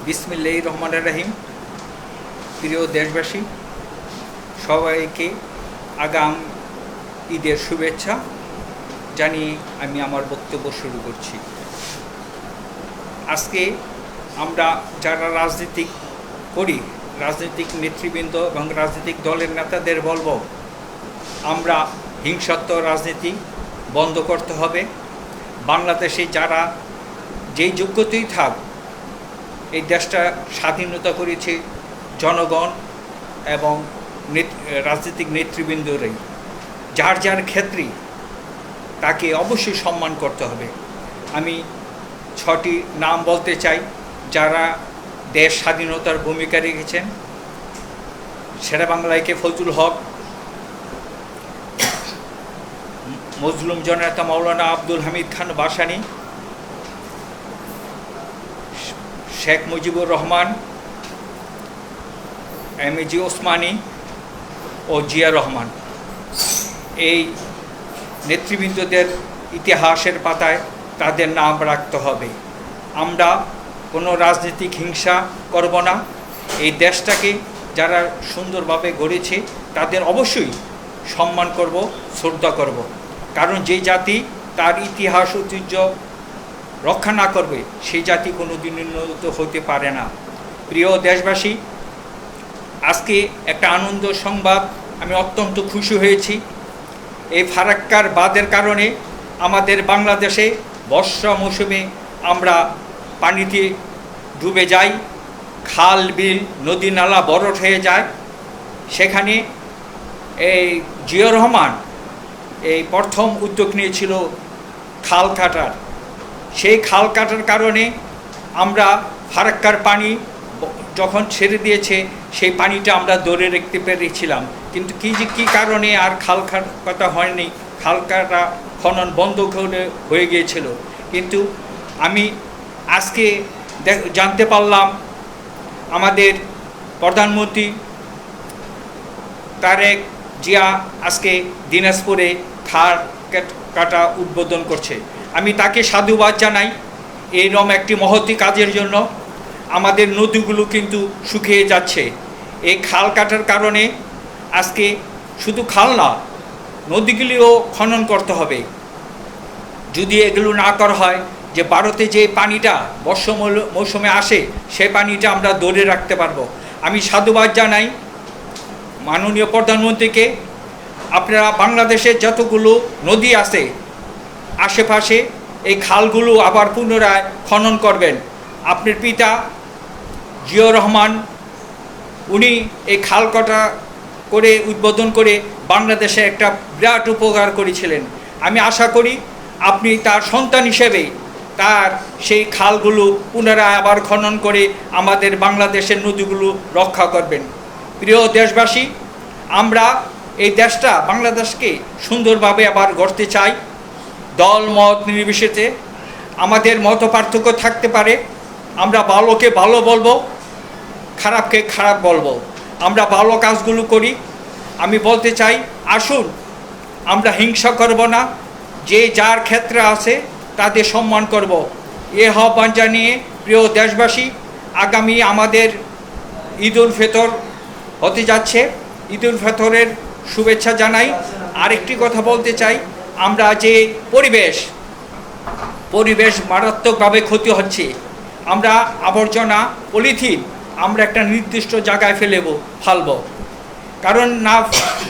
বিসমিল্লাহির রহমানির রহিম। প্রিয় দেশবাসী, সবাইকে আগাম ঈদের শুভেচ্ছা জানিয়ে আমি আমার বক্তব্য শুরু করছি। আজকে আমরা যারা রাজনীতি করি, রাজনৈতিক নেতৃবৃন্দ এবং রাজনৈতিক দলের নেতাদের বলবো, আমরা হিংসাত্মক রাজনীতি বন্ধ করতে হবে। বাংলাদেশে যারা যেই যোগ্যতাই থাক, এই দেশটা স্বাধীনতা করেছে জনগণ এবং রাজনৈতিক নেতৃবৃন্দরাই। যার যার ক্ষেত্রে তাকে অবশ্যই সম্মান করতে হবে। আমি 6টি নাম বলতে চাই যারা দেশ স্বাধীনতার ভূমিকা রেখেছেন। শেরেবাংলা একে ফজলুল হক, মজলুম জননেতা মাওলানা আব্দুল হামিদ খান ভাসানী, শেখ মুজিবুর রহমান, এমএজি ওসমানী ও জিয়া রহমান। এই নেতৃবৃন্দদের ইতিহাসের পাতায় তাদের নাম রাখতে হবে। আমরা কোনো রাজনৈতিক হিংসা করব না। এই দেশটাকে যারা সুন্দরভাবে গড়েছে তাদের অবশ্যই সম্মান করব, শ্রদ্ধা করব। কারণ যে জাতি তার ইতিহাস ঐতিহ্য রক্ষা না করবে, সেই জাতি কোনো দিন উন্নত হতে পারে না। প্রিয় দেশবাসী, আজকে একটা আনন্দ সংবাদ, আমি অত্যন্ত খুশি হয়েছি। এই ফারাক্কার বাঁধের কারণে আমাদের বাংলাদেশে বর্ষা মৌসুমে আমরা পানিতে ডুবে যাই, খাল বিল নদী নালা বরট হয়ে যায়। সেখানে এই জিয়া রহমান এই প্রথম উদ্যোগ নিয়েছিল খাল কাটার। সেই খাল কাটার কারণে আমরা ফারাক্কার পানি যখন ছেড়ে দিয়েছে, সেই পানিটা আমরা ধরে রাখতে পেরেছিলাম। কিন্তু কী কারণে আর খাল কাটা হয়নি, খাল কাটা খনন বন্ধ হয়ে গিয়েছিল। কিন্তু আমি আজকে জানতে পারলাম আমাদের প্রধানমন্ত্রী তারেক জিয়া আজকে দিনাজপুরে খাল কাটা উদ্বোধন করছে। আমি তাকে সাধুবাদ জানাই এইরকম একটি মহতি কাজের জন্য। আমাদের নদীগুলো কিন্তু শুকিয়ে যাচ্ছে এই খাল কাটার কারণে। আজকে শুধু খাল না, নদীগুলিও খনন করতে হবে। যদি এগুলো না করা হয়, যে ভারতে যে পানিটা বর্ষা মৌসুমে আসে, সেই পানিটা আমরা ধরে রাখতে পারবো। আমি সাধুবাদ জানাই মাননীয় প্রধানমন্ত্রীকে। আপনারা বাংলাদেশের যতগুলো নদী আছে আশেপাশে, এই খালগুলো আবার পুনরায় খনন করবেন। আপনার পিতা জিয়া রহমান উনি এই খাল কাটা করে উদ্বোধন করে বাংলাদেশে একটা বিরাট উপকার করেছিলেন। আমি আশা করি আপনি তার সন্তান হিসেবে তার সেই খালগুলো পুনরায় আবার খনন করে আমাদের বাংলাদেশের নদীগুলো রক্ষা করবেন। প্রিয় দেশবাসী, আমরা এই দেশটা বাংলাদেশকে সুন্দরভাবে আবার গড়তে চাই। দল মত নির্বিশেষে আমাদের মত পার্থক্য থাকতে পারে, আমরা ভালোকে ভালো বলবো, খারাপকে খারাপ বলবো। আমরা ভালো কাজগুলো করি। আমি বলতে চাই, আসুন আমরা হিংসা করব না, যে যার ক্ষেত্রে আছে তাদের সম্মান করব। এ আহ্বান জানিয়ে প্রিয় দেশবাসী, আগামী আমাদের ঈদ উল ফিতর হতে যাচ্ছে। ঈদ উল ফিতরের শুভেচ্ছা জানাই। আরেকটি কথা বলতে চাই, আমরা যে পরিবেশ মারাত্মকভাবে ক্ষতি হচ্ছে। আমরা আবর্জনা পলিথিন আমরা একটা নির্দিষ্ট জায়গায় ফেলব। কারণ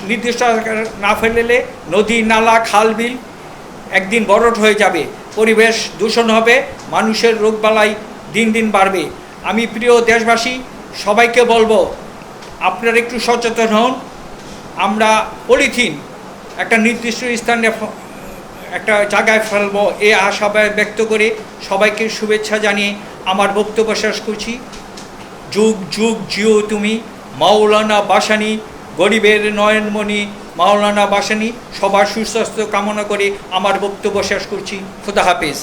নির্দিষ্ট না ফেললে নদী নালা খাল বিল একদিন বরট হয়ে যাবে, পরিবেশ দূষণ হবে, মানুষের রোগবালাই দিন দিন বাড়বে। আমি প্রিয় দেশবাসী সবাইকে বলবো, আপনারা একটু সচেতন হন। আমরা পলিথিন একটা নির্দিষ্ট স্থানে একটা জায়গায় ফেলবো, এ আশাবাদ ব্যক্ত করে সবাইকে শুভেচ্ছা জানিয়ে আমার বক্তব্য শেষ করছি। যুগ যুগ জিও তুমি মাওলানা ভাসানী, গরিবের নয়নমণি মাওলানা ভাসানী। সবার সুস্বাস্থ্য কামনা করে আমার বক্তব্য শেষ করছি। খোদা হাফেজ।